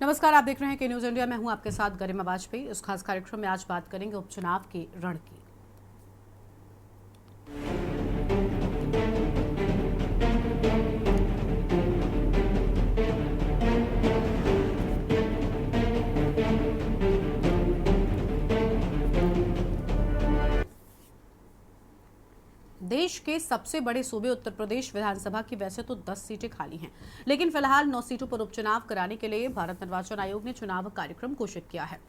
नमस्कार, आप देख रहे हैं के न्यूज इंडिया। मैं हूं आपके साथ गरिमा वाजपेयी। इस खास कार्यक्रम में आज बात करेंगे उपचुनाव के रण की। देश के सबसे बड़े सूबे उत्तर प्रदेश विधानसभा की वैसे तो 10 सीटें खाली हैं, लेकिन फिलहाल 9 सीटों पर उपचुनाव कराने के लिए भारत निर्वाचन आयोग ने चुनाव कार्यक्रम घोषित किया है।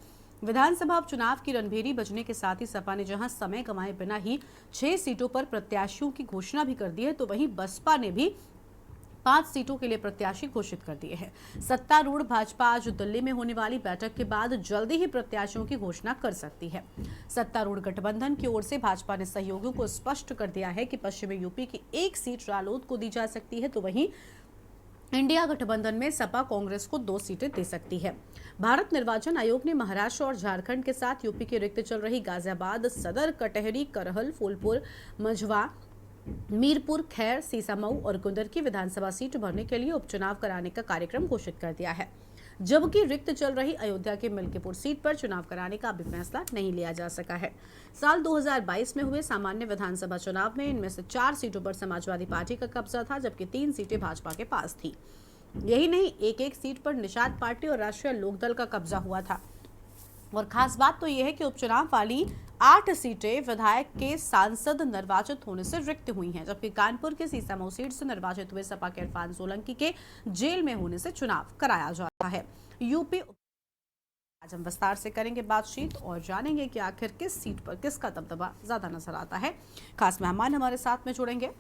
विधानसभा उपचुनाव की रणभेरी बजने के साथ ही सपा ने जहां समय गंवाए बिना ही 6 सीटों पर प्रत्याशियों की घोषणा भी कर दी है, तो वहीं बसपा ने भी 5 सीटों के लिए प्रत्याशी घोषित कर दिए हैं। सत्तारूढ़ भाजपा आज दिल्ली में होने वाली बैठक के बाद जल्दी ही प्रत्याशियों की घोषणा कर सकती है। सत्तारूढ़ गठबंधन की ओर से भाजपा ने सहयोगियों को स्पष्ट कर दिया है कि पश्चिमी यूपी की 1 सीट रालोद को दी जा सकती है, तो वहीं इंडिया गठबंधन में सपा कांग्रेस को 2 सीटें दे सकती है। भारत निर्वाचन आयोग ने महाराष्ट्र और झारखंड के साथ यूपी की रिक्त चल रही गाजियाबाद, सदर, कटहरी, करहल, फूलपुर, मझवा, मीरपुर, खैर, सीसामऊ और कुंदर की विधानसभा सीट भरने के लिए उपचुनाव कराने का कार्यक्रम घोषित कर दिया है, जबकि रिक्त चल रही अयोध्या के मिल्कीपुर सीट पर चुनाव कराने का अभी फैसला नहीं लिया जा सका है। साल 2022 में हुए सामान्य विधानसभा चुनाव में इनमें से 4 सीटों पर समाजवादी पार्टी का कब्जा था, जबकि 3 सीटें भाजपा के पास थी। यही नहीं, एक सीट पर निषाद पार्टी और राष्ट्रीय लोकदल का कब्जा हुआ था। और खास बात तो यह है कि उपचुनाव वाली 8 सीटें विधायक के सांसद निर्वाचित होने से रिक्त हुई हैं, जबकि कानपुर के सीसामऊ सीट से निर्वाचित हुए सपा के इरफान सोलंकी के जेल में होने से चुनाव कराया जा रहा है। यूपी आज हम विस्तार से करेंगे बातचीत और जानेंगे कि आखिर किस सीट पर किसका दबदबा ज्यादा नजर आता है। खास मेहमान हमारे साथ में जुड़ेंगे।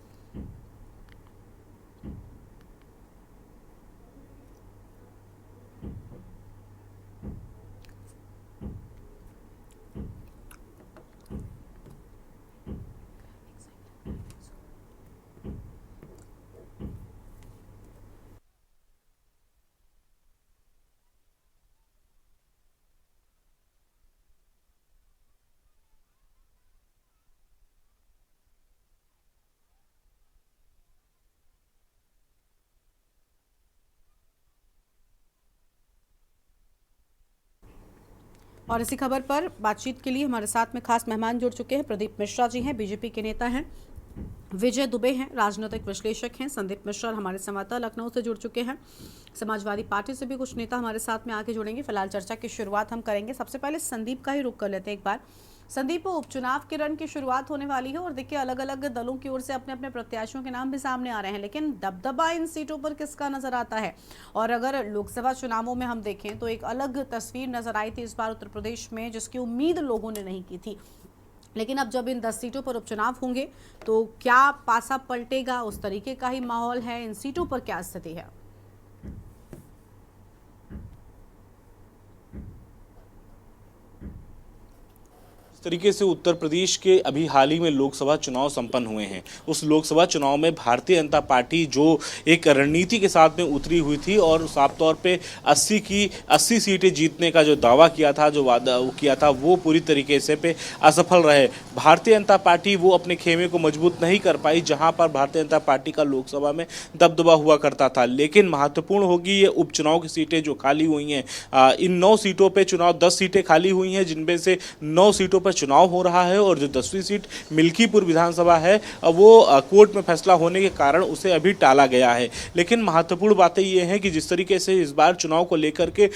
और इसी खबर पर बातचीत के लिए हमारे साथ में खास मेहमान जुड़ चुके हैं। प्रदीप मिश्रा जी हैं, बीजेपी के नेता हैं। विजय दुबे हैं, राजनीतिक विश्लेषक हैं। संदीप मिश्रा हमारे संवाददाता लखनऊ से जुड़ चुके हैं। समाजवादी पार्टी से भी कुछ नेता हमारे साथ में आके जुड़ेंगे। फिलहाल चर्चा की शुरुआत हम करेंगे। सबसे पहले संदीप का ही रुख कर लेते हैं एक बार। संदीप, उपचुनाव के रण की शुरुआत होने वाली है और देखिए अलग अलग दलों की ओर से अपने अपने प्रत्याशियों के नाम भी सामने आ रहे हैं, लेकिन दबदबा इन सीटों पर किसका नजर आता है? और अगर लोकसभा चुनावों में हम देखें तो एक अलग तस्वीर नजर आई थी इस बार उत्तर प्रदेश में, जिसकी उम्मीद लोगों ने नहीं की थी। लेकिन अब जब इन 10 सीटों पर उपचुनाव होंगे तो क्या पासा पलटेगा? उस तरीके का ही माहौल है। इन सीटों पर क्या स्थिति है? इस तरीके से उत्तर प्रदेश के अभी हाल ही में लोकसभा चुनाव संपन्न हुए हैं। उस लोकसभा चुनाव में भारतीय जनता पार्टी जो एक रणनीति के साथ में उतरी हुई थी और साफ तौर पे 80 सीटें जीतने का जो दावा किया था, जो वादा किया था, वो पूरी तरीके से पे असफल रहे। भारतीय जनता पार्टी वो अपने खेमे को मजबूत नहीं कर पाई जहां पर भारतीय जनता पार्टी का लोकसभा में दबदबा हुआ करता था। लेकिन महत्वपूर्ण होगी ये उपचुनाव की सीटें जो खाली हुई हैं। इन 9 सीटों पर चुनाव, 10 सीटें खाली हुई हैं, जिनमें से 9 सीटों चुनाव हो रहा है और जो 10वीं सीट मिल्कीपुर विधानसभा है वो कोर्ट में फैसला होने के कारण उसे अभी टाला गया है। लेकिन महत्वपूर्ण बातें ये हैं कि जिस तरीके से इस बार चुनाव को लेकर के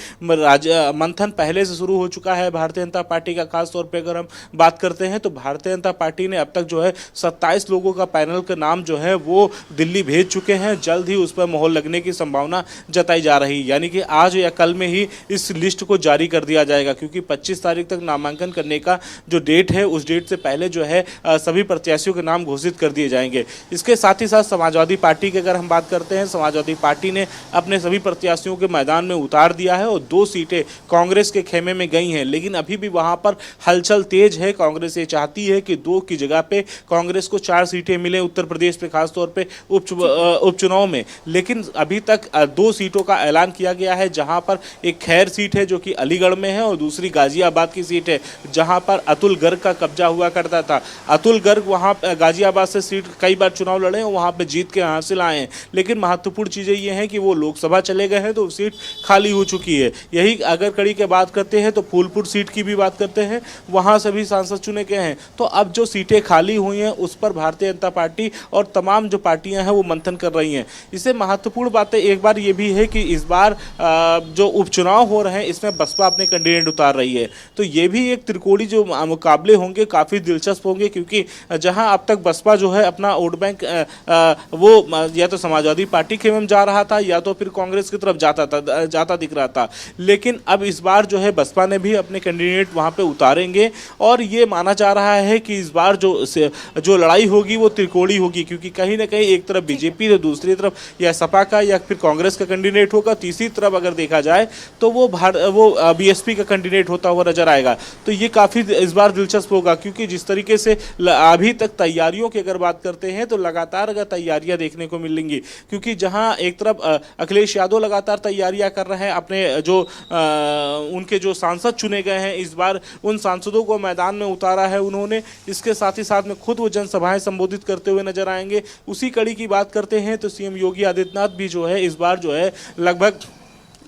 मंथन पहले से शुरू हो चुका है भारतीय जनता पार्टी का। खासतौर पर अगर हम बात करते हैं तो भारतीय जनता पार्टी ने अब तक जो है 27 लोगों का पैनल का नाम जो है वो दिल्ली भेज चुके हैं। जल्द ही उस पर मोहर लगने की संभावना जताई जा रही, यानी कि आज या कल में ही इस लिस्ट को जारी कर दिया जाएगा, क्योंकि 25 तारीख तक नामांकन करने का जो डेट है उस डेट से पहले जो है सभी प्रत्याशियों के नाम घोषित कर दिए जाएंगे। इसके साथ ही साथ समाजवादी पार्टी की अगर हम बात करते हैं, समाजवादी पार्टी ने अपने सभी प्रत्याशियों के मैदान में उतार दिया है और 2 सीटें कांग्रेस के खेमे में गई हैं। लेकिन अभी भी वहां पर हलचल तेज है। कांग्रेस ये चाहती है कि 2 की जगह पे कांग्रेस को 4 सीटें मिले उत्तर प्रदेश में, खासतौर पर उपचुनाव में। लेकिन अभी तक 2 सीटों का ऐलान किया गया है, जहां पर एक खैर सीट है जो कि अलीगढ़ में है और दूसरी गाजियाबाद की सीट है जहां पर अतुल गर्ग का कब्जा हुआ करता था। अतुल गर्ग वहाँ गाजियाबाद से सीट कई बार चुनाव लड़े और वहाँ पे जीत के हासिल आए हैं, लेकिन महत्वपूर्ण चीज़ें ये हैं कि वो लोकसभा चले गए हैं तो सीट खाली हो चुकी है। यही अगर कड़ी की बात करते हैं तो फूलपुर सीट की भी बात करते हैं, वहाँ से भी सांसद चुने गए हैं। तो अब जो सीटें खाली हुई हैं उस पर भारतीय जनता पार्टी और तमाम जो पार्टियां हैं वो मंथन कर रही हैं। इससे महत्वपूर्ण बातें एक बार ये भी है कि इस बार जो उपचुनाव हो रहे हैं इसमें बसपा अपने कैंडिडेट उतार रही है, तो ये भी एक त्रिकोणीय जो मुकाबले होंगे काफ़ी दिलचस्प होंगे, क्योंकि जहां अब तक बसपा जो है अपना वोट बैंक वो या तो समाजवादी पार्टी के में जा रहा था या तो फिर कांग्रेस की तरफ जाता दिख रहा था, लेकिन अब इस बार जो है बसपा ने भी अपने कैंडिडेट वहां पे उतारेंगे और ये माना जा रहा है कि इस बार जो लड़ाई होगी वो त्रिकोणीय होगी, क्योंकि कहीं ना कहीं एक तरफ बीजेपी तो दूसरी तरफ या सपा का या फिर कांग्रेस का कैंडिडेट होगा, तीसरी तरफ अगर देखा जाए तो वो बीएसपी का कैंडिडेट होता हुआ नजर आएगा। तो ये काफ़ी इस बार दिलचस्प होगा, क्योंकि जिस तरीके से अभी तक तैयारियों की अगर बात करते हैं तो लगातार अगर तैयारियां देखने को मिलेंगी, क्योंकि जहां एक तरफ अखिलेश यादव लगातार तैयारियां कर रहे हैं, अपने जो उनके जो सांसद चुने गए हैं इस बार उन सांसदों को मैदान में उतारा है उन्होंने, इसके साथ ही साथ में खुद वो जनसभाएं संबोधित करते हुए नजर आएंगे। उसी कड़ी की बात करते हैं तो सीएम योगी आदित्यनाथ भी जो है इस बार जो है लगभग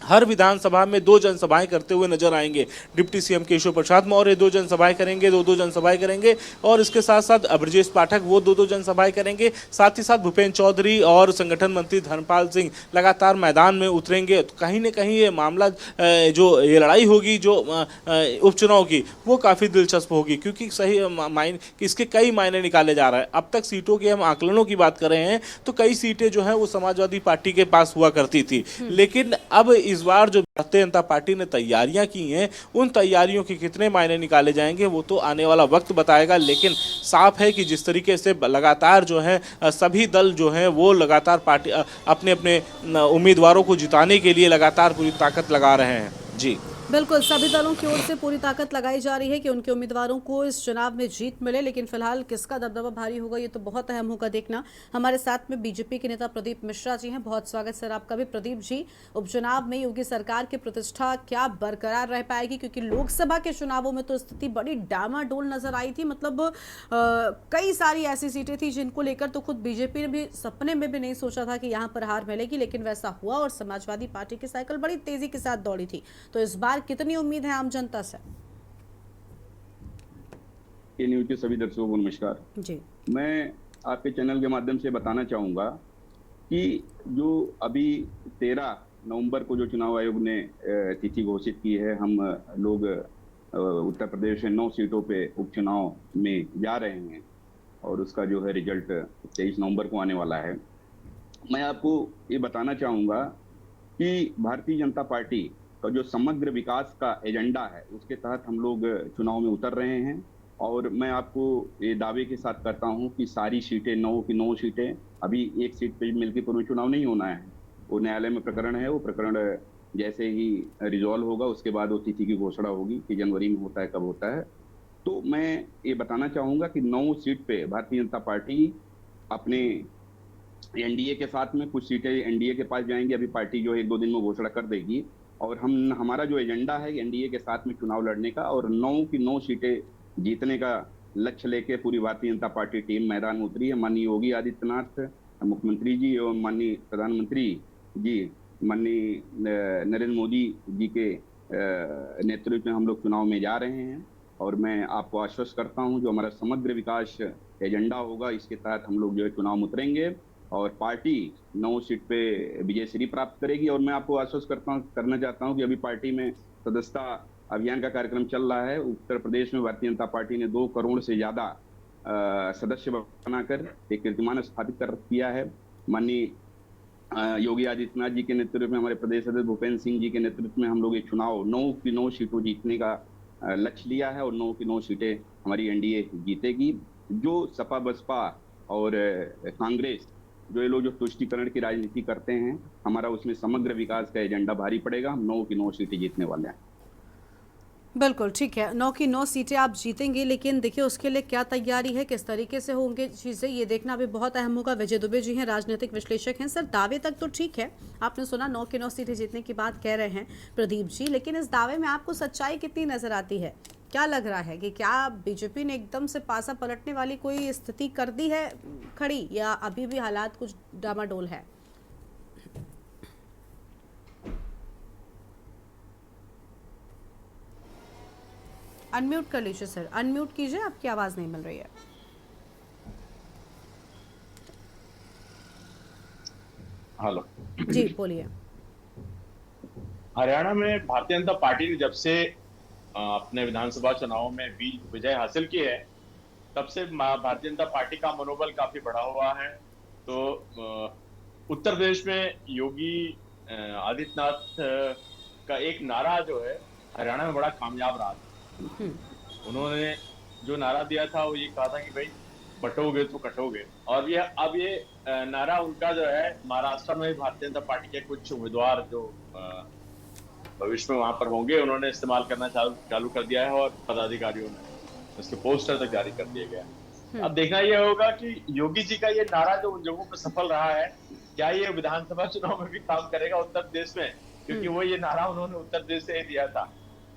हर विधानसभा में 2 जनसभाएं करते हुए नजर आएंगे। डिप्टी सीएम केशव प्रसाद मौर्य 2 जनसभाएं करेंगे, 2 जनसभाएं करेंगे, और इसके साथ साथ ब्रजेश पाठक वो 2 जनसभाएं करेंगे। साथ ही साथ भूपेंद्र चौधरी और संगठन मंत्री धर्मपाल सिंह लगातार मैदान में उतरेंगे। तो कहीं ना कहीं ये मामला जो ये लड़ाई होगी जो उपचुनाव की वो काफ़ी दिलचस्प होगी, क्योंकि सही इसके कई मायने निकाले जा रहे हैं। अब तक सीटों के हम आकलनों की बात कर रहे हैं तो कई सीटें जो है वो समाजवादी पार्टी के पास हुआ करती थी, लेकिन अब इस बार जो भारतीय जनता पार्टी ने तैयारियां की हैं उन तैयारियों के कितने मायने निकाले जाएंगे वो तो आने वाला वक्त बताएगा। लेकिन साफ है कि जिस तरीके से लगातार जो है सभी दल जो हैं वो लगातार पार्टी अपने अपने उम्मीदवारों को जिताने के लिए लगातार पूरी ताकत लगा रहे हैं। जी बिल्कुल, सभी दलों की ओर से पूरी ताकत लगाई जा रही है कि उनके उम्मीदवारों को इस चुनाव में जीत मिले, लेकिन फिलहाल किसका दबदबा भारी होगा ये तो बहुत अहम होगा देखना। हमारे साथ में बीजेपी के नेता प्रदीप मिश्रा जी हैं, बहुत स्वागत सर आपका भी। प्रदीप जी, उपचुनाव में योगी सरकार की प्रतिष्ठा क्या बरकरार रह पाएगी, क्योंकि लोकसभा के चुनावों में तो स्थिति बड़ी डामाडोल नजर आई थी, मतलब कई सारी ऐसी सीटें थी जिनको लेकर तो खुद बीजेपी ने भी सपने में भी नहीं सोचा था कि यहाँ पर हार मिलेगी, लेकिन वैसा हुआ और समाजवादी पार्टी की साइकिल बड़ी तेजी के साथ दौड़ी थी। तो इस बार कितनी उम्मीद है आम जनता से? के न्यूज के सभी दर्शकों को नमस्कार जी। मैं आपके चैनल के माध्यम से बताना चाहूंगा कि जो अभी 13 नवंबर को जो चुनाव आयोग ने तिथि घोषित की है, हम लोग उत्तर प्रदेश में 9 सीटों पे उपचुनाव में जा रहे हैं और उसका जो है रिजल्ट 23 नवंबर को आने वाला है। मैं आपको ये बताना चाहूंगा कि भारतीय जनता पार्टी का जो समग्र विकास का एजेंडा है उसके तहत हम लोग चुनाव में उतर रहे हैं, और मैं आपको ये दावे के साथ करता हूं कि सारी सीटें 9 की 9 सीटें, अभी एक सीट पे मिलकर पूर्व चुनाव नहीं होना है, वो न्यायालय में प्रकरण है, वो प्रकरण जैसे ही रिजॉल्व होगा उसके बाद वो तिथि की घोषणा होगी कि जनवरी में होता है कब होता है। तो मैं ये बताना चाहूंगा कि 9 सीट पे भारतीय जनता पार्टी अपने एनडीए के साथ में, कुछ सीटें एनडीए के पास जाएंगी, अभी पार्टी जो 1-2 दिन में घोषणा कर देगी, और हमारा जो एजेंडा है एनडीए के साथ में चुनाव लड़ने का और 9 की 9 सीटें जीतने का लक्ष्य लेके पूरी भारतीय जनता पार्टी टीम मैदान में उतरी है। माननीय योगी आदित्यनाथ मुख्यमंत्री जी और माननीय प्रधानमंत्री जी, माननीय नरेंद्र मोदी जी के नेतृत्व में हम लोग चुनाव में जा रहे हैं, और मैं आपको आश्वस्त करता हूं जो हमारा समग्र विकास एजेंडा होगा इसके तहत हम लोग जो है चुनाव में उतरेंगे और पार्टी 9 सीट पे विजयश्री प्राप्त करेगी। और मैं आपको आश्वस्त करना चाहता हूं कि अभी पार्टी में सदस्यता अभियान का कार्यक्रम चल रहा है। उत्तर प्रदेश में भारतीय जनता पार्टी ने 2 करोड़ से ज्यादा सदस्य बनाकर एक कीर्तिमान स्थापित किया है। माननीय योगी आदित्यनाथ जी के नेतृत्व में, हमारे प्रदेश अध्यक्ष भूपेंद्र सिंह जी के नेतृत्व में हम लोग ये चुनाव 9 की 9 सीटों जीतने का लक्ष्य लिया है, और 9 की 9 सीटें हमारी एनडीए जीतेगी। जो सपा बसपा और कांग्रेस जो ये लोग जो तुष्टीकरण की राजनीति करते हैं, हमारा उसमें समग्र विकास का एजेंडा भारी पड़ेगा। हम 9 की 9 सीटें जीतने वाले हैं। बिल्कुल ठीक है, 9 की 9 सीटें आप जीतेंगे, लेकिन देखिए उसके लिए क्या तैयारी है, किस तरीके से होंगे चीज़ें, ये देखना भी बहुत अहम होगा। विजय दुबे जी हैं, राजनीतिक विश्लेषक हैं। सर, दावे तक तो ठीक है, आपने सुना 9 की 9 सीटें जीतने की बात कह रहे हैं प्रदीप जी, लेकिन इस दावे में आपको सच्चाई कितनी नजर आती है? क्या लग रहा है कि क्या बीजेपी ने एकदम से पासा पलटने वाली कोई स्थिति कर दी है खड़ी, या अभी भी हालात कुछ डामाडोल है? अनम्यूट कर लीजिए सर, अनम्यूट कीजिए, आपकी आवाज नहीं मिल रही है। हेलो जी बोलिए। हरियाणा में भारतीय जनता पार्टी ने जब से अपने विधानसभा चुनाव में विजय हासिल की है, तब से भारतीय जनता पार्टी का मनोबल काफी बढ़ा हुआ है। तो उत्तर प्रदेश में योगी आदित्यनाथ का एक नारा जो है हरियाणा में बड़ा कामयाब रहा था। उन्होंने जो नारा दिया था वो ये कहा था कि भाई बटोगे तो कटोगे, और ये अब ये नारा उनका जो है महाराष्ट्र में भारतीय जनता पार्टी के कुछ उम्मीदवार जो भविष्य में वहां पर होंगे, उन्होंने इस्तेमाल करना चालू कर दिया है, और पदाधिकारियों ने उसके पोस्टर तक जारी कर दिए गए। अब देखना यह होगा कि योगी जी का ये नारा जो उन जगहों पर सफल रहा है, क्या ये विधानसभा चुनाव में भी काम करेगा उत्तर प्रदेश में, क्योंकि वो ये नारा उन्होंने उत्तर प्रदेश से ही दिया था,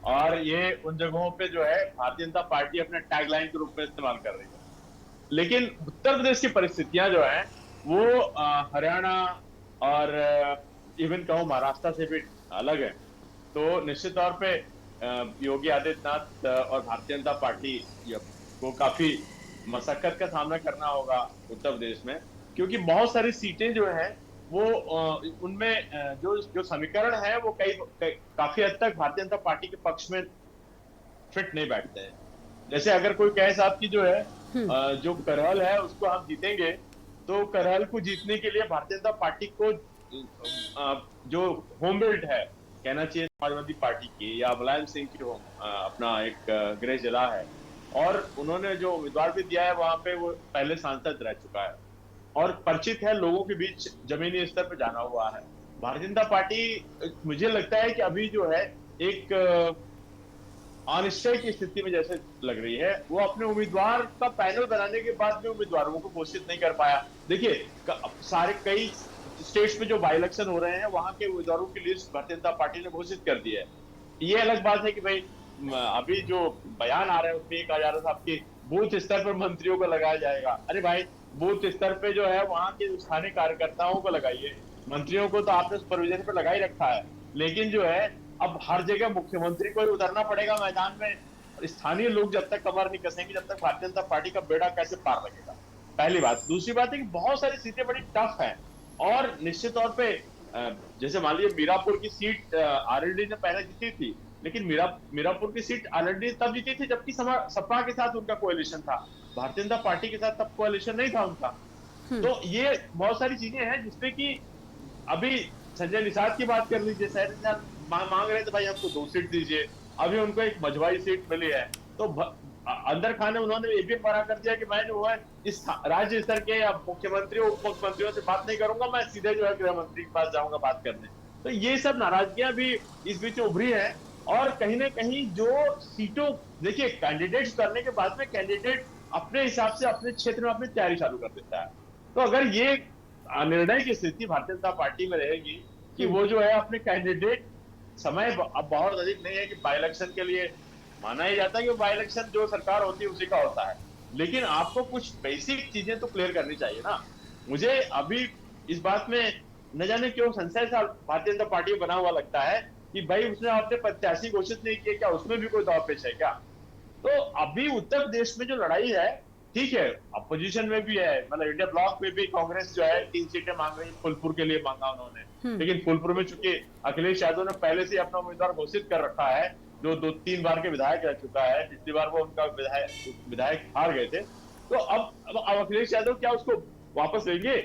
और ये उन जगहों पे जो है भारतीय जनता पार्टी अपने टैगलाइन के रूप में इस्तेमाल कर रही है। लेकिन उत्तर प्रदेश की परिस्थितियां जो है वो हरियाणा और इवन कहूं महाराष्ट्र से भी अलग है। तो निश्चित तौर पे योगी आदित्यनाथ और भारतीय जनता पार्टी को काफी मशक्कत का सामना करना होगा उत्तर प्रदेश में, क्योंकि बहुत सारी सीटें जो हैं वो उनमें जो समीकरण है वो काफी हद तक भारतीय जनता पार्टी के पक्ष में फिट नहीं बैठते हैं। जैसे अगर कोई कहे साहब की जो है जो करहल है उसको हम जीतेंगे, तो करहल को जीतने के लिए भारतीय जनता पार्टी को जो होम बिल्ड है कहना चाहिए समाजवादी पार्टी की या मुलायम सिंह की अपना एक गृह जिला है, और उन्होंने जो उम्मीदवार भी दिया है वहां पे वो पहले सांसद रह चुका है और परिचित है, लोगों के बीच जमीनी स्तर पर जाना हुआ है। भारतीय जनता पार्टी मुझे लगता है कि अभी जो है एक अनिश्चय की स्थिति में जैसे लग रही है। वो अपने उम्मीदवार का पैनल बनाने के बाद भी उम्मीदवारों को घोषित नहीं कर पाया। देखिए सारे कई स्टेट्स में जो बाई इलेक्शन हो रहे हैं वहां के उम्मीदवारों की लिस्ट भारतीय जनता पार्टी ने घोषित कर दी है। ये अलग बात है कि भाई अभी जो बयान आ रहे हैं उसमें कहा जा रहा था आपके बूथ स्तर पर मंत्रियों को लगाया जाएगा। अरे भाई बूथ स्तर पे जो है वहां के स्थानीय कार्यकर्ताओं को लगाइए, मंत्रियों को तो आपने सुपरविजन पर लगा ही रखा है, लेकिन जो है अब हर जगह मुख्यमंत्री को ही उतरना पड़ेगा मैदान में। स्थानीय लोग जब तक कमर नहीं कसेंगे तब तक भारतीय जनता पार्टी का बेड़ा कैसे पार लगेगा, पहली बात। दूसरी बात है कि बहुत सारी सीटें बड़ी टफ हैं, और निश्चित तौर पे जैसे मान लीजिए मीरापुर की सीट आरएलडी ने पहले जीती थी, लेकिन मीरापुर की सीट आरएलडी तब जीती थी जबकि सपा के साथ उनका कोएलिशन था, भारतीय जनता पार्टी के साथ तब कोएलिशन नहीं था उनका। तो ये बहुत सारी चीजें हैं जिसमें कि अभी संजय निषाद की बात कर लीजिए, संजय निषाद मांग रहे थे भाई हमको 2 सीट दीजिए, अभी उनको एक मझवाई सीट मिली है। तो अंदर खाने उन्होंने ये भी मना कर दिया कि मैं जो है इस राज्य स्तर के या मुख्यमंत्रियों उप मुख्यमंत्रियों से बात नहीं करूंगा, मैं सीधे जो है गृह मंत्री के पास जाऊंगा बात करने। तो ये सब नाराजगियां भी इस बीच उभरी है, और कहीं ना कहीं जो सीटों देखिए कैंडिडेट्स करने के बाद में कैंडिडेट अपने हिसाब से अपने क्षेत्र में अपनी तैयारी चालू कर देता है। तो अगर ये निर्णय की स्थिति भारतीय जनता पार्टी में रहेगी कि वो जो है अपने कैंडिडेट समय अब बहुत अधिक नहीं है कि बाई इलेक्शन के लिए माना ही जाता है कि बाई इलेक्शन जो सरकार होती है उसी का होता है, लेकिन आपको कुछ बेसिक चीजें तो क्लियर करनी चाहिए ना। मुझे अभी इस बात में न जाने क्यों संशय सा भारतीय जनता पार्टी बना हुआ लगता है कि भाई उसने अपने प्रत्याशी घोषित नहीं किए, क्या उसमें भी कोई दांवपेच है क्या? तो अभी उत्तर प्रदेश में जो लड़ाई है ठीक है, अपोजिशन में भी है, मतलब इंडिया ब्लॉक में भी कांग्रेस जो है 3 सीटें मांग रही है, फुलपुर के लिए मांगा उन्होंने, लेकिन फुलपुर में चूंकि अखिलेश यादव ने पहले से अपना उम्मीदवार घोषित कर रखा है, जो 2-3 बार के विधायक रह चुका है, पिछली बार वो उनका विधायक हार गए थे। तो अब अखिलेश यादव क्या उसको वापस लेंगे?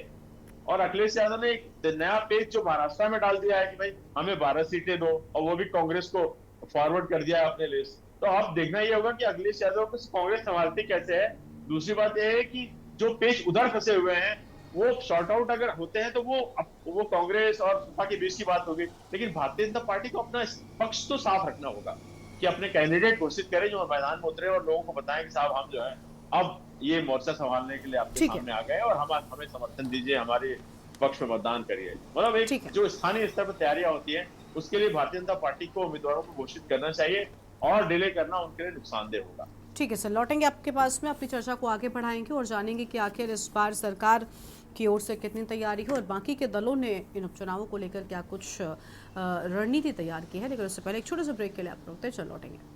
और अखिलेश यादव ने एक नया पेज जो महाराष्ट्र में डाल दिया है कि भाई हमें 12 सीटें दो, और वो भी कांग्रेस को फॉरवर्ड कर दिया है अपने लिस्ट। तो अब देखना यह होगा कि अखिलेश यादव को कांग्रेस संभालती कैसे है। दूसरी बात यह है कि जो पेज उधर फंसे हुए हैं वो शॉर्ट आउट अगर होते हैं तो वो कांग्रेस और सपा के बीच की बात होगी, लेकिन भारतीय जनता पार्टी को अपना पक्ष तो साफ रखना होगा कि अपने कैंडिडेट घोषित करें जो मैदान में उतरे और लोगों को बताएं कि साहब हम जो है अब ये मोर्चा संभालने के लिए आपके सामने आ गए और हमें समर्थन दीजिए, हमारे पक्ष में मतदान करिए। मतलब एक जो स्थानीय स्तर पर तैयारियां होती है उसके लिए भारतीय जनता पार्टी को उम्मीदवारों को घोषित करना चाहिए, और डिले करना उनके लिए नुकसानदेह होगा। ठीक है सर, लौटेंगे आपके पास में, अपनी चर्चा को आगे बढ़ाएंगे और जानेंगे कि आखिर इस बार सरकार की ओर से कितनी तैयारी है और बाकी के दलों ने इन उपचुनावों को लेकर क्या कुछ रणनीति तैयार की है। लेकिन उससे पहले एक छोटे से ब्रेक के लिए आप रुकते हैं, चल लौटेंगे।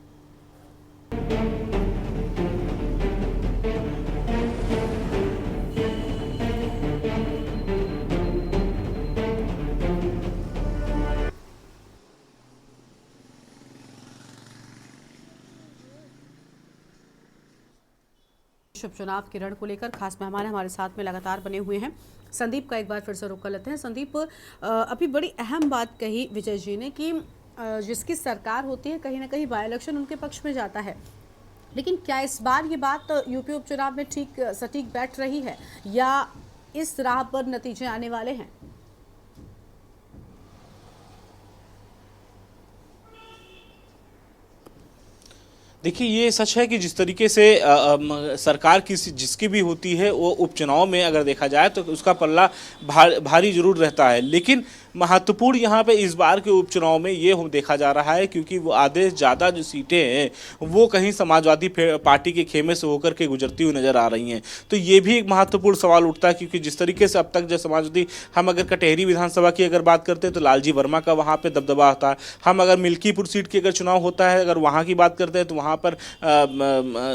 उपचुनाव के रण को लेकर खास मेहमान हमारे साथ में लगातार बने हुए हैं। संदीप का एक बार फिर से रुख कर लेते हैं। संदीप, अभी बड़ी अहम बात कही विजय जी ने कि जिसकी सरकार होती है कहीं ना कहीं बाय इलेक्शन उनके पक्ष में जाता है, लेकिन क्या इस बार ये बात यूपी उपचुनाव में ठीक सटीक बैठ रही है या इस राह पर नतीजे आने वाले हैं? देखिए, ये सच है कि जिस तरीके से सरकार की जिसकी भी होती है वो उपचुनाव में अगर देखा जाए तो उसका पल्ला भारी जरूर रहता है, लेकिन महत्वपूर्ण यहाँ पे इस बार के उपचुनाव में ये देखा जा रहा है क्योंकि वो आधे ज़्यादा जो सीटें हैं वो कहीं समाजवादी पार्टी के खेमे से होकर के गुजरती हुई नज़र आ रही हैं। तो ये भी एक महत्वपूर्ण सवाल उठता है क्योंकि जिस तरीके से अब तक जो समाजवादी, हम अगर कटेहरी विधानसभा की अगर बात करते हैं तो लालजी वर्मा का वहाँ पर दबदबा होता है। हम अगर मिल्कीपुर सीट की अगर चुनाव होता है, अगर वहाँ की बात करते हैं तो वहाँ पर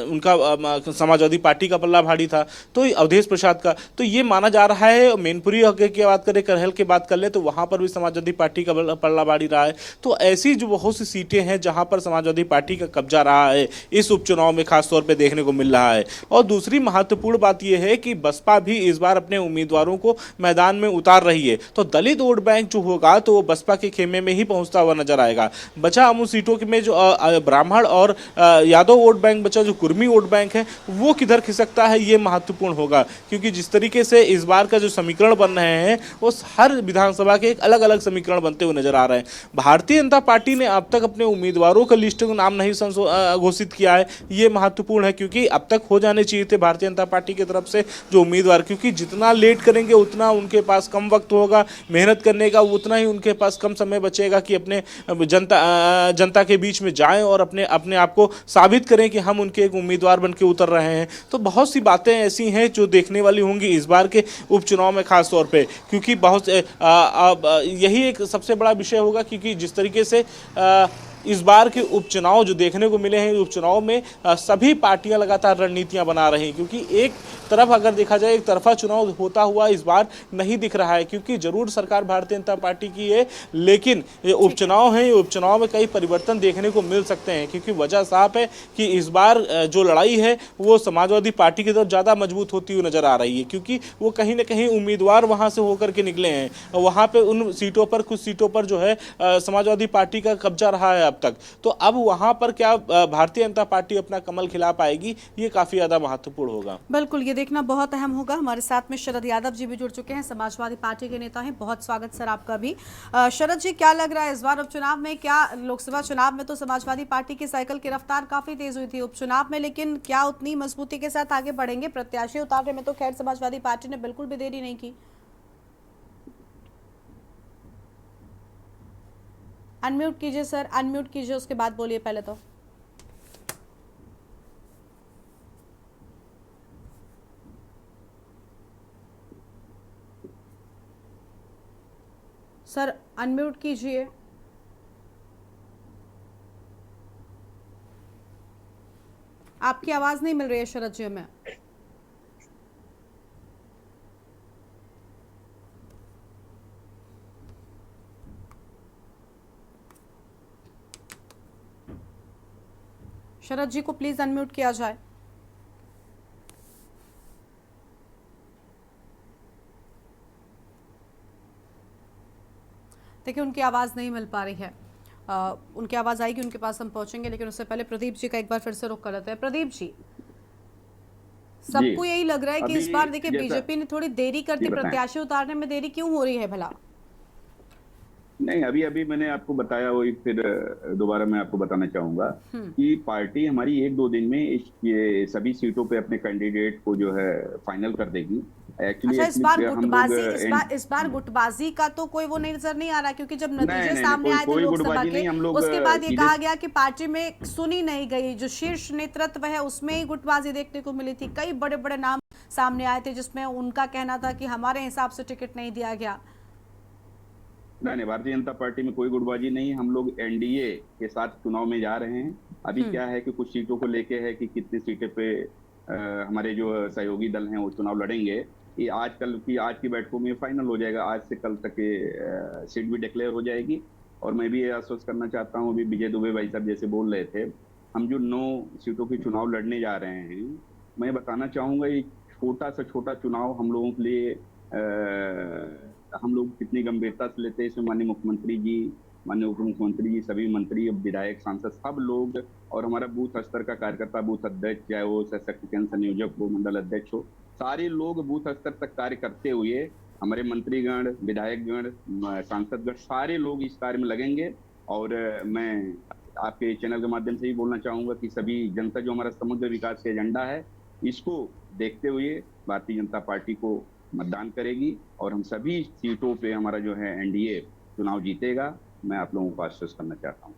उनका समाजवादी पार्टी का पल्ला भारी था, तो अवधेश प्रसाद का। तो ये माना जा रहा है, मैनपुरी की बात करें, करहल की बात कर ले तो वहाँ पर भी समाजवादी पार्टी का पल्ला भारी रहा है। तो ऐसी जो बहुत सी सीटें हैं जहाँ पर समाजवादी पार्टी का कब्जा रहा है इस उपचुनाव में खासतौर पर देखने को मिल रहा है। और दूसरी महत्वपूर्ण बात यह है कि बसपा भी इस बार अपने उम्मीदवारों को मैदान में उतार रही है, तो दलित वोट बैंक जो होगा तो वो बसपा के खेमे में ही पहुंचता हुआ नजर आएगा। बचा अमू सीटों में जो ब्राह्मण और यादव वोट बैंक बचा, जो कुर्मी वोट बैंक है वो किधर खिसकता है ये महत्वपूर्ण होगा, क्योंकि जिस तरीके से इस बार का जो समीकरण बन रहे हैं वो हर विधानसभा के एक अलग अलग समीकरण बनते हुए नजर आ रहे हैं। भारतीय जनता पार्टी ने अब तक अपने उम्मीदवारों का लिस्ट का नाम नहीं घोषित किया है, ये महत्वपूर्ण है क्योंकि अब तक हो जाने चाहिए थे भारतीय जनता पार्टी की तरफ से जो उम्मीदवार, क्योंकि जितना लेट करेंगे उतना उनके पास कम वक्त होगा मेहनत करने का, उतना ही उनके पास कम समय बचेगा कि अपने जनता के बीच में जाएं और अपने आप को साबित करें कि हम उनके एक उम्मीदवार बन के उतर रहे हैं। तो बहुत सी बातें ऐसी हैं जो देखने वाली होंगी इस बार के उपचुनाव में खास तौर पे, क्योंकि बहुत यही एक सबसे बड़ा विषय होगा क्योंकि जिस तरीके से इस बार के उपचुनाव जो देखने को मिले हैं, उपचुनाव में सभी पार्टियां लगातार रणनीतियां बना रही हैं, क्योंकि एक तरफ अगर देखा जाए एक तरफा चुनाव होता हुआ इस बार नहीं दिख रहा है, क्योंकि जरूर सरकार भारतीय जनता पार्टी की है लेकिन ये उपचुनाव है, ये उपचुनाव में कई परिवर्तन देखने को मिल सकते हैं, क्योंकि वजह साफ है कि इस बार जो लड़ाई है वो समाजवादी पार्टी की तरफ ज़्यादा मजबूत होती हुई नजर आ रही है, क्योंकि वो कहीं ना कहीं उम्मीदवार वहाँ से होकर के निकले हैं, वहाँ पर उन सीटों पर कुछ सीटों पर जो है समाजवादी पार्टी का कब्जा रहा है अब तक। तो अब वहां पर क्या भारतीय जनता पार्टी अपना कमल खिला पाएगी, ये काफी ज्यादा महत्वपूर्ण होगा। बिल्कुल, ये देखना बहुत अहम होगा। हमारे साथ में शरद यादव जी भी जुड़ चुके हैं, समाजवादी पार्टी के नेता हैं। बहुत स्वागत सर आपका भी। शरद जी, क्या लग रहा है इस बार उपचुनाव में, क्या लोकसभा चुनाव में तो समाजवादी पार्टी की साइकिल की रफ्तार काफी तेज हुई थी, उपचुनाव में लेकिन क्या उतनी मजबूती के साथ आगे बढ़ेंगे? प्रत्याशी उतारने में तो खैर समाजवादी पार्टी ने बिल्कुल भी देरी नहीं की। अनम्यूट कीजिए सर, अनम्यूट कीजिए, उसके बाद बोलिए पहले तो। सर अनम्यूट कीजिए। आपकी आवाज नहीं मिल रही है शरद जी हमें। शरद जी को प्लीज अनम्यूट किया जाए। देखिए उनकी आवाज नहीं मिल पा रही है। उनकी आवाज आएगी, उनके पास हम पहुंचेंगे, लेकिन उससे पहले प्रदीप जी का एक बार फिर से रुख कर लेते हैं। प्रदीप जी, सबको यही लग रहा है कि इस बार देखिए बीजेपी ने थोड़ी देरी करती, प्रत्याशी उतारने में देरी क्यों हो रही है भला? नहीं, अभी मैंने आपको बताया, वही फिर दोबारा मैं आपको बताना चाहूंगा कि पार्टी हमारी 1-2 दिन में ये सभी सीटों पे अपने कैंडिडेट को जो है फाइनल कर देगी। एक्चुअली अच्छा, हम लोग इस बार गुटबाजी का तो कोई वो नजर नहीं आ रहा, क्योंकि जब नतीजे नहीं, सामने आए थे कोई लोकसभा गुटबाजी के, नहीं। हम लोग उसके बाद ये सीधे कहा गया कि पार्टी में सुनी नहीं गई, जो शीर्ष नेतृत्व है उसमें ही गुटबाजी देखने को मिली थी। कई बड़े बड़े नाम सामने आए थे जिसमें उनका कहना था कि हमारे हिसाब से टिकट नहीं दिया गया। नहीं, भारतीय जनता पार्टी में कोई गुटबाजी नहीं। हम लोग एनडीए के साथ चुनाव में जा रहे हैं। अभी क्या है कि कुछ सीटों को लेके है कि कितनी सीटें पे हमारे जो सहयोगी दल हैं वो चुनाव लड़ेंगे। ये आज की बैठकों में फाइनल हो जाएगा। आज से कल तक ये सीट भी डिक्लेयर हो जाएगी। और मैं भी ये आश्वस्त करना चाहता हूँ, अभी विजय दुबे भाई साहब जैसे बोल रहे थे, हम जो 9 सीटों की चुनाव लड़ने जा रहे हैं, मैं बताना चाहूंगा ये छोटा से छोटा चुनाव हम लोगों के लिए हम लोग कितनी गंभीरता से लेते हैं। इसमें माननीय मुख्यमंत्री जी, माननीय उप मुख्यमंत्री जी, सभी मंत्री, विधायक, सांसद, सब लोग, और हमारा बूथ स्तर का कार्यकर्ता, बूथ अध्यक्ष, चाहे वो सशक्त केंद्र संयोजक हो, मंडल अध्यक्ष हो, सारे लोग बूथ स्तर तक कार्य करते हुए, हमारे मंत्रीगण, विधायकगण, सांसदगण, सारे लोग इस कार्य में लगेंगे। और मैं आपके चैनल के माध्यम से ही बोलना चाहूंगा कि सभी जनता जो हमारा समग्र विकास का एजेंडा है, इसको देखते हुए भारतीय जनता पार्टी को मतदान करेगी और हम सभी सीटों पे हमारा जो है एनडीए चुनाव जीतेगा। मैं आप लोगों को आश्वस्त करना चाहता हूँ।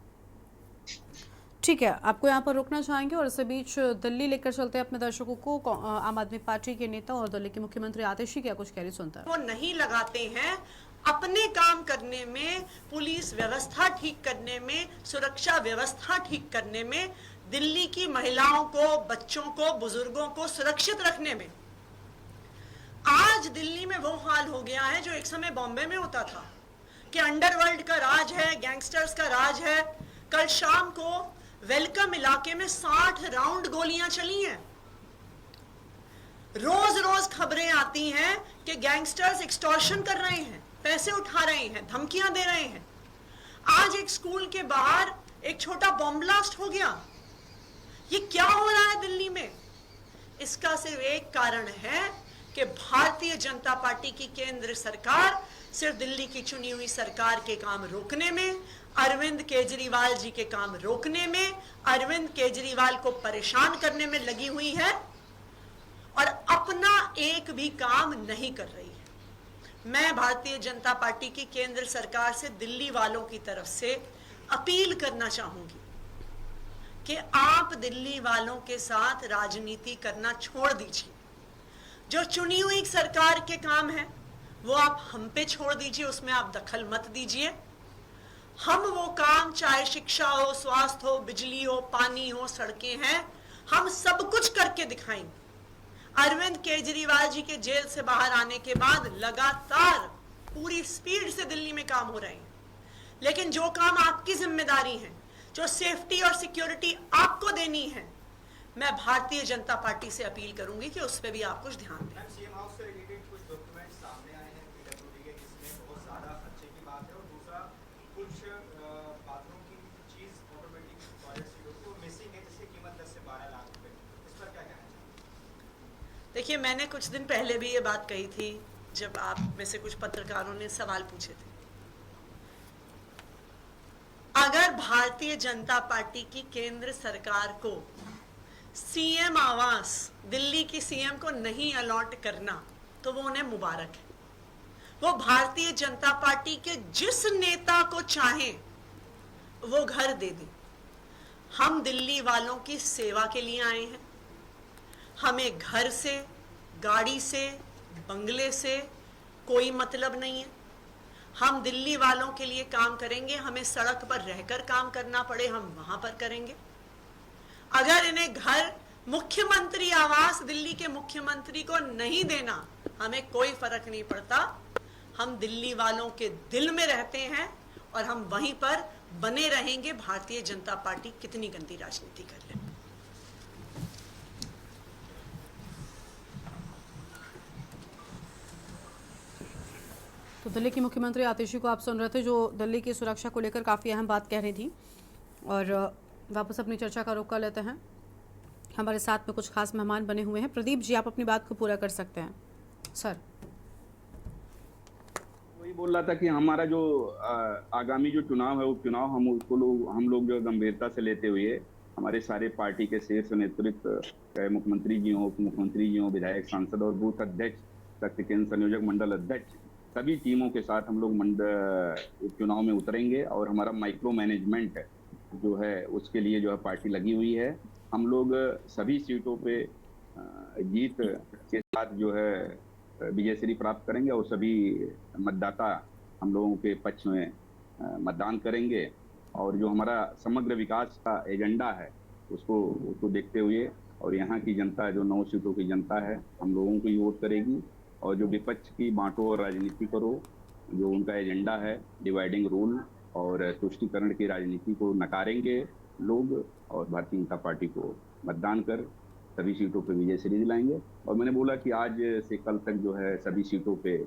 ठीक है, आपको यहाँ पर रोकना चाहेंगे और इसी बीच दिल्ली लेकर चलते हैं अपने दर्शकों को। आम आदमी पार्टी के नेता और दिल्ली के मुख्यमंत्री आतिशी क्या कुछ कह रही सुनता है। वो नहीं लगाते हैं अपने काम करने में, पुलिस व्यवस्था ठीक करने में, सुरक्षा व्यवस्था ठीक करने में, दिल्ली की महिलाओं को, बच्चों को, बुजुर्गों को सुरक्षित रखने में। आज दिल्ली में वो हाल हो गया है जो एक समय बॉम्बे में होता था कि अंडरवर्ल्ड का राज है, गैंगस्टर्स का राज है। कल शाम को वेलकम इलाके में 60 राउंड गोलियां चली हैं। रोज रोज खबरें आती हैं कि गैंगस्टर्स एक्सटॉर्शन कर रहे हैं, पैसे उठा रहे हैं, धमकियां दे रहे हैं। आज एक स्कूल के बाहर एक छोटा बॉम्ब ब्लास्ट हो गया। ये क्या हो रहा है दिल्ली में? इसका सिर्फ एक कारण है कि भारतीय जनता पार्टी की केंद्र सरकार सिर्फ दिल्ली की चुनी हुई सरकार के काम रोकने में, अरविंद केजरीवाल जी के काम रोकने में, अरविंद केजरीवाल को परेशान करने में लगी हुई है और अपना एक भी काम नहीं कर रही है। मैं भारतीय जनता पार्टी की केंद्र सरकार से दिल्ली वालों की तरफ से अपील करना चाहूंगी कि आप दिल्ली वालों के साथ राजनीति करना छोड़ दीजिए। जो चुनी हुई सरकार के काम है वो आप हम पे छोड़ दीजिए, उसमें आप दखल मत दीजिए। हम वो काम, चाहे शिक्षा हो, स्वास्थ्य हो, बिजली हो, पानी हो, सड़कें हैं, हम सब कुछ करके दिखाएंगे। अरविंद केजरीवाल जी के जेल से बाहर आने के बाद लगातार पूरी स्पीड से दिल्ली में काम हो रहे हैं, लेकिन जो काम आपकी जिम्मेदारी है, जो सेफ्टी और सिक्योरिटी आपको देनी है, मैं भारतीय जनता पार्टी से अपील करूंगी कि उस पर भी आप कुछ ध्यान दें। सीएम हाउस से रिलेटेड कुछ डॉक्यूमेंट सामने आए हैं पीडब्ल्यूडी के, जिसमें बहुत ज्यादा खर्चे की बात है और दूसरा कुछ बाथरूम की चीज ऑटोमेटिक टॉयलेट सीट होती है वो मिसिंग है, जिसकी कीमत 10 से 12 लाख रुपए। इस पर क्या कहना चाहिए? देखिए, मैंने कुछ दिन पहले भी ये बात कही थी जब आप में से कुछ पत्रकारों ने सवाल पूछे थे। अगर भारतीय जनता पार्टी की केंद्र सरकार को सीएम आवास दिल्ली की सीएम को नहीं अलॉट करना तो वो उन्हें मुबारक है। वो भारतीय जनता पार्टी के जिस नेता को चाहें वो घर दे दे। हम दिल्ली वालों की सेवा के लिए आए हैं। हमें घर से, गाड़ी से, बंगले से कोई मतलब नहीं है। हम दिल्ली वालों के लिए काम करेंगे। हमें सड़क पर रहकर काम करना पड़े, हम वहां पर करेंगे। अगर इन्हें घर, मुख्यमंत्री आवास दिल्ली के मुख्यमंत्री को नहीं देना, हमें कोई फर्क नहीं पड़ता। हम दिल्ली वालों के दिल में रहते हैं और हम वहीं पर बने रहेंगे, भारतीय जनता पार्टी कितनी गंदी राजनीति कर ले। तो दिल्ली की मुख्यमंत्री आतिशी को आप सुन रहे थे, जो दिल्ली की सुरक्षा को लेकर काफ़ी अहम बात कह रही थी। और वापस अपनी चर्चा का रुख कर लेते हैं। हमारे साथ में कुछ खास मेहमान बने हुए हैं। प्रदीप जी, आप अपनी बात को पूरा कर सकते हैं सर। वही बोल रहा था कि हमारा जो आगामी जो चुनाव है वो चुनाव हम लोग जो गंभीरता से लेते हुए हमारे सारे पार्टी के शीर्ष नेतृत्व, चाहे मुख्यमंत्री जी हो, उप मुख्यमंत्री जी हो, विधायक, सांसद और बूथ अध्यक्ष, शक्ति केंद्र संयोजक मंडल अध्यक्ष, सभी टीमों के साथ हम लोग चुनाव में उतरेंगे और हमारा माइक्रो मैनेजमेंट जो है उसके लिए जो है पार्टी लगी हुई है। हम लोग सभी सीटों पे जीत के साथ जो है विजयश्री प्राप्त करेंगे और सभी मतदाता हम लोगों के पक्ष में मतदान करेंगे। और जो हमारा समग्र विकास का एजेंडा है उसको देखते हुए और यहाँ की जनता, जो 9 सीटों की जनता है, हम लोगों को ही वोट करेगी। और जो विपक्ष की बांटो और राजनीति करो, जो उनका एजेंडा है डिवाइडिंग रूल और तुष्टीकरण की राजनीति को नकारेंगे लोग और भारतीय जनता पार्टी को मतदान कर सभी सीटों पे विजयश्री दिलाएंगे। और मैंने बोला कि आज से कल तक जो है सभी सीटों पे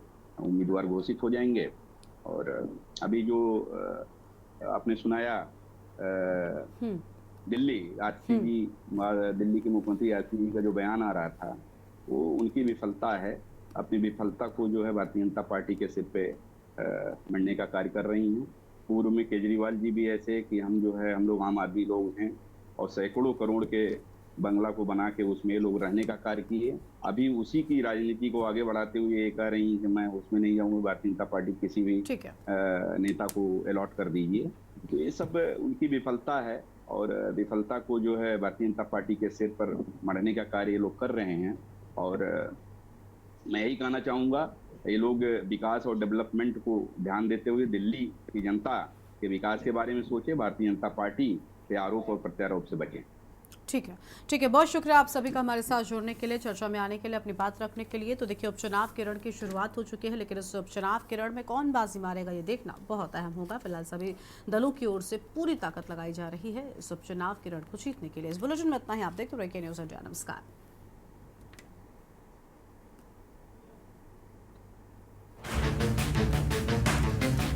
उम्मीदवार घोषित हो जाएंगे। और अभी जो आपने सुनाया दिल्ली दिल्ली के मुख्यमंत्री आरसीपी का जो बयान आ रहा था, वो उनकी विफलता है। अपनी विफलता को जो है भारतीय जनता पार्टी के सिर पे मढ़ने का कार्य कर रही हैं। पूर्व में केजरीवाल जी भी ऐसे कि हम लोग आम आदमी लोग हैं और सैकड़ों करोड़ के बंगला को बना के उसमें लोग रहने का कार्य किए। अभी उसी की राजनीति को आगे बढ़ाते हुए ये कह रही कि मैं उसमें नहीं जाऊंगा, भारतीय जनता पार्टी किसी भी नेता को अलॉट कर दीजिए। तो ये सब उनकी विफलता है और विफलता को जो है भारतीय जनता पार्टी के सिर पर मढ़ने का कार्य ये लोग कर रहे हैं। और मैं यही कहना चाहूँगा, ये लोग विकास और डेवलपमेंट को ध्यान देते हुए दिल्ली की जनता के विकास के बारे में सोचे, भारतीय जनता पार्टी के आरोप और प्रत्यारोप से बचें। ठीक है, बहुत शुक्रिया आप सभी का हमारे साथ जुड़ने के लिए, चर्चा में आने के लिए, अपनी बात रखने के लिए। तो देखिए, उपचुनाव के रण की शुरुआत हो चुकी है, लेकिन इस उपचुनाव के रण में कौन बाजी मारेगा ये देखना बहुत अहम होगा। फिलहाल सभी दलों की ओर से पूरी ताकत लगाई जा रही है इस उपचुनाव के रण को जीतने के लिए। इस बुलेटिन में इतना ही। आप देखते रहिए न्यूज़ इंडिया। नमस्कार।